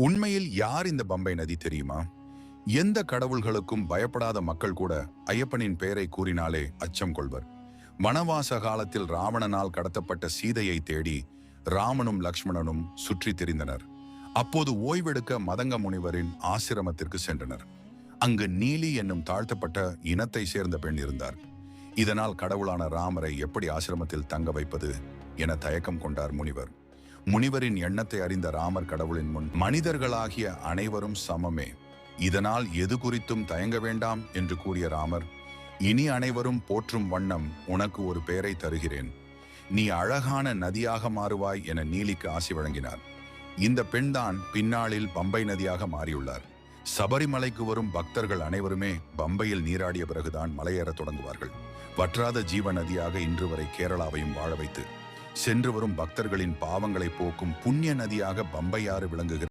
உண்மையில் யார் இந்த பம்பை நதி தெரியுமா? எந்த கடவுள்களுக்கும் பயப்படாத மக்கள் கூட ஐயப்பனின் பெயரை கூறினாலே அச்சம் கொள்வர். வனவாச காலத்தில் ராவணனால் கடத்தப்பட்ட சீதையை தேடி ராமனும் லக்ஷ்மணனும் சுற்றி திரிந்தனர். அப்போது ஓய்வெடுக்க மதங்க முனிவரின் ஆசிரமத்திற்கு சென்றனர். அங்கு நீலி என்னும் தாழ்த்தப்பட்ட இனத்தை சேர்ந்த பெண் இருந்தார். இதனால் கடவுளான ராமரை எப்படி ஆசிரமத்தில் தங்க வைப்பது என தயக்கம் கொண்டார் முனிவர். முனிவரின் எண்ணத்தை அறிந்த ராமர் கடவுளின் முன், மனிதர்களாகிய அனைவரும் சமமே, இதனால் எது குறித்தும் தயங்க வேண்டாம் என்று கூறிய ராமர், இனி அனைவரும் போற்றும் வண்ணம் உனக்கு ஒரு பெயரை தருகிறேன், நீ அழகான நதியாக மாறுவாய் என நீலிக்கு ஆசி வழங்கினார். இந்த பெண்தான் பின்னாளில் பம்பை நதியாக மாறியுள்ளார். சபரிமலைக்கு வரும் பக்தர்கள் அனைவருமே பம்பையில் நீராடிய பிறகுதான் மலையேற தொடங்குவார்கள். வற்றாத ஜீவ நதியாக இன்று வரை கேரளாவையும் வாழ வைத்து சென்று வரும் பக்தர்களின் பாவங்களை போக்கும் புண்ணிய நதியாக பம்பை ஆறு விளங்குகிறது.